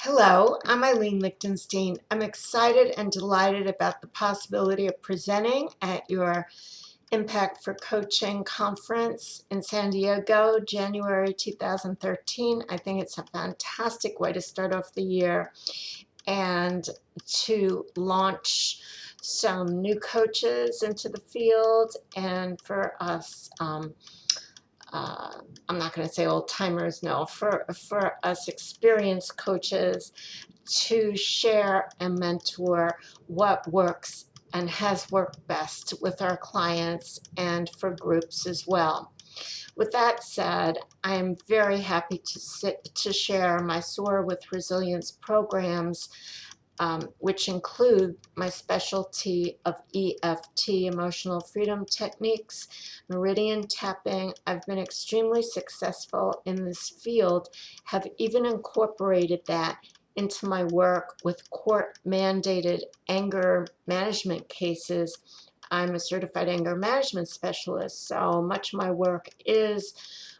Hello, I'm Eileen Lichtenstein. I'm excited and delighted about the possibility of presenting at your Impact for Coaching conference in San Diego, January 2013. I think it's a fantastic way to start off the year and to launch some new coaches into the field and for us I'm not going to say old timers, no, for us experienced coaches to share and mentor what works and has worked best with our clients and for groups as well. With that said, I am very happy to share my SOAR with Resilience programs, which include my specialty of EFT, emotional freedom techniques, meridian tapping. I've been extremely successful in this field, have even incorporated that into my work with court-mandated anger management cases. I'm a certified anger management specialist, so much of my work is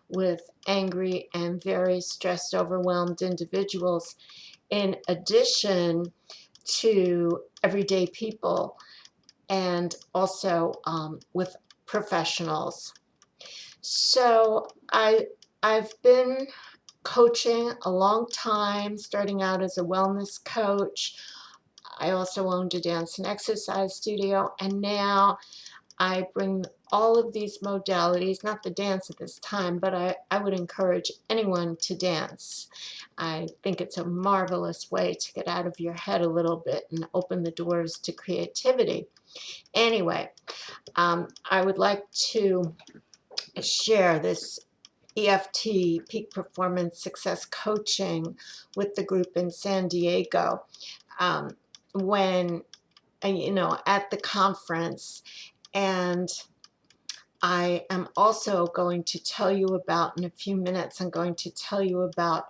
with angry and very stressed, overwhelmed individuals, in addition to everyday people and also with professionals. So I've been coaching a long time, starting out as a wellness coach. I also owned a dance and exercise studio, and now I bring all of these modalities, not the dance at this time, but I would encourage anyone to dance. I think it's a marvelous way to get out of your head a little bit and open the doors to creativity. Anyway, I would like to share this EFT, Peak Performance Success Coaching, with the group in San Diego when, at the conference. And I am also going to tell you about, in a few minutes, I'm going to tell you about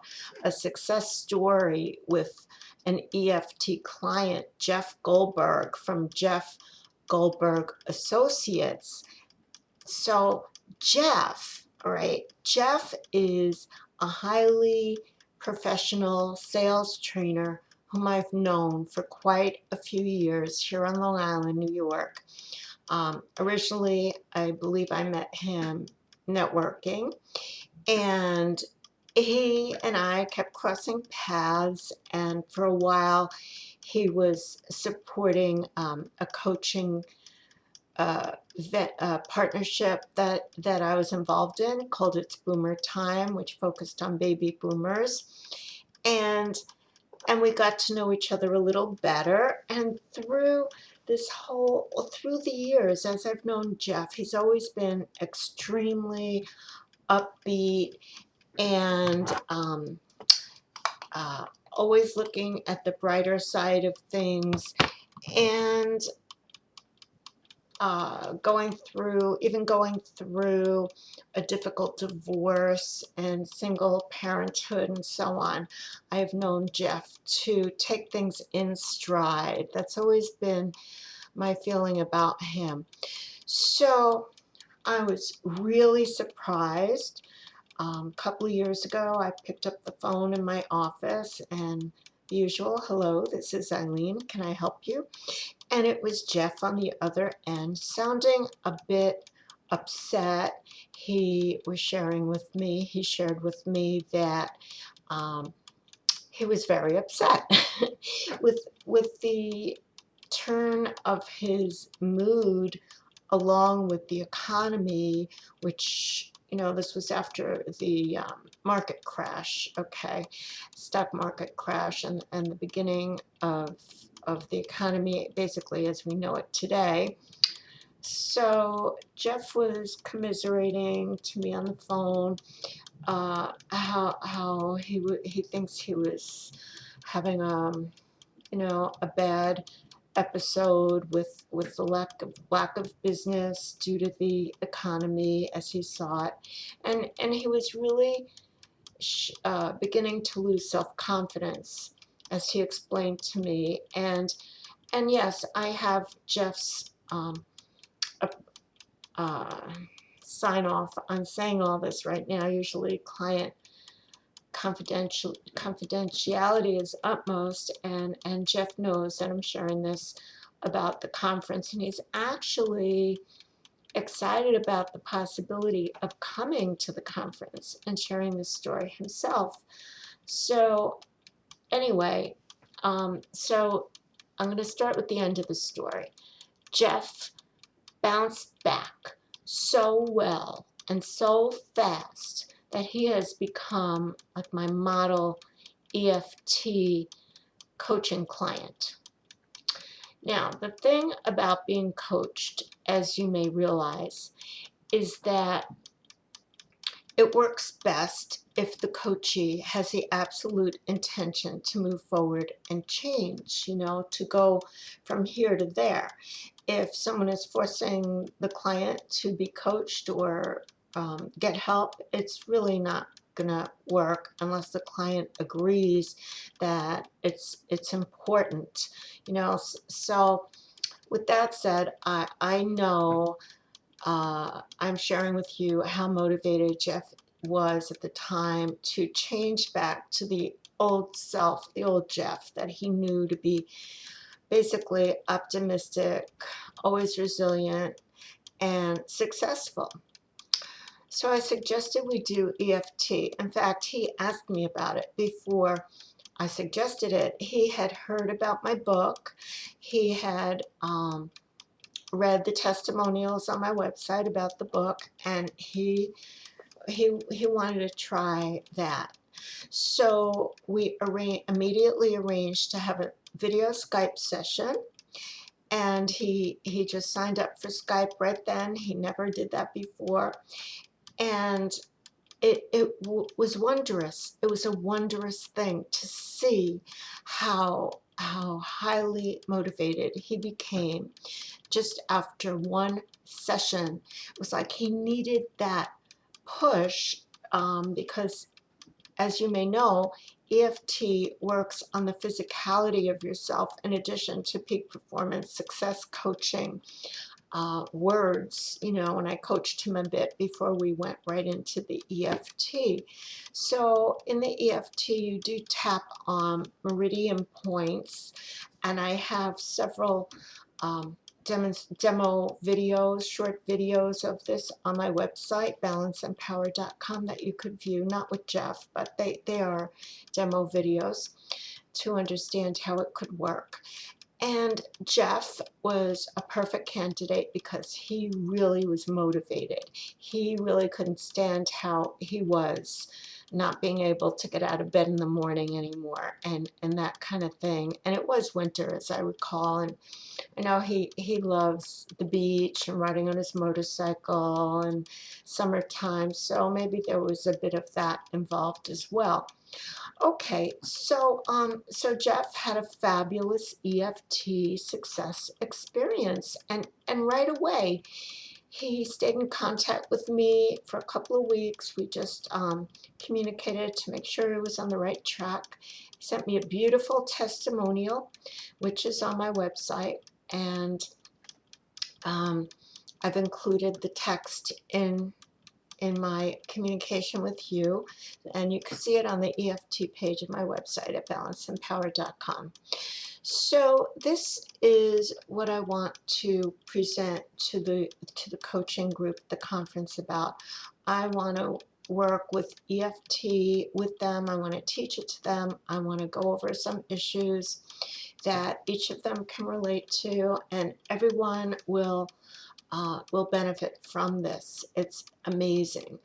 a success story with an EFT client, Jeff Goldberg from Jeff Goldberg Associates. So Jeff, all right, Jeff is a highly professional sales trainer whom I've known for quite a few years here on Long Island, New York. Originally, I believe I met him networking, and he and I kept crossing paths, and for a while he was supporting a coaching partnership that I was involved in called It's Boomer Time, which focused on baby boomers. And we got to know each other a little better. And through the years, as I've known Jeff, he's always been extremely upbeat and always looking at the brighter side of things, and going through a difficult divorce and single parenthood and so on. I have known Jeff to take things in stride. That's always been my feeling about him. So I was really surprised. A couple of years ago, I picked up the phone in my office and the usual, hello, this is Eileen, can I help you? And it was Jeff on the other end, sounding a bit upset. He shared with me that he was very upset with the turn of his mood, along with the economy, which, this was after the market crash, okay, stock market crash, and the beginning of the economy, basically as we know it today. So Jeff was commiserating to me on the phone how he thinks he was having a bad episode with the lack of business due to the economy as he saw it, and he was really beginning to lose self-confidence, as he explained to me. And yes, I have Jeff's sign off on saying all this right now. Usually client confidentiality is utmost, and Jeff knows that I'm sharing this about the conference, and he's actually excited about the possibility of coming to the conference and sharing this story himself. So anyway, so I'm going to start with the end of the story. Jeff bounced back so well and so fast that he has become like my model EFT coaching client. Now, the thing about being coached, as you may realize, is that it works best if the coachee has the absolute intention to move forward and change, to go from here to there. If someone is forcing the client to be coached or get help, it's really not gonna work unless the client agrees that it's important, So with that said, I know I'm sharing with you how motivated Jeff was at the time to change back to the old self, the old Jeff that he knew to be basically optimistic, always resilient, and successful. So I suggested we do EFT. In fact, he asked me about it before I suggested it. He had heard about my book. He had read the testimonials on my website about the book, and he wanted to try that. So we immediately arranged to have a video Skype session, and he just signed up for Skype right then. He never did that before, and it was wondrous. It was a wondrous thing to see how highly motivated he became just after one session. It was like he needed that push because, as you may know, EFT works on the physicality of yourself in addition to peak performance success coaching words, and I coached him a bit before we went right into the EFT. So in the EFT, you do tap on meridian points, and I have several demo videos, short videos of this on my website, balanceandpower.com, that you could view, not with Jeff, but they are demo videos to understand how it could work. And Jeff was a perfect candidate because he really was motivated. He really couldn't stand how he was not being able to get out of bed in the morning anymore and that kind of thing. And it was winter, as I recall, and I know he loves the beach and riding on his motorcycle and summertime, so maybe there was a bit of that involved as well. Okay, so Jeff had a fabulous EFT success experience, and right away he stayed in contact with me for a couple of weeks. We just communicated to make sure he was on the right track. He sent me a beautiful testimonial, which is on my website, and I've included the text in my communication with you, and you can see it on the EFT page of my website at balanceandpower.com. So this is what I want to present to the coaching group, the conference, about. I want to work with EFT with them. I want to teach it to them. I want to go over some issues that each of them can relate to, and everyone will benefit from this. It's amazing.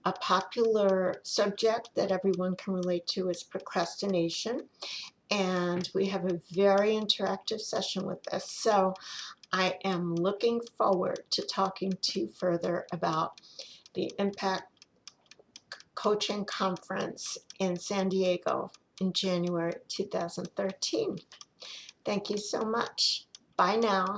A popular subject that everyone can relate to is procrastination, and we have a very interactive session with this. So I am looking forward to talking to you further about the Impact Coaching Conference in San Diego in January 2013. Thank you so much. Bye now.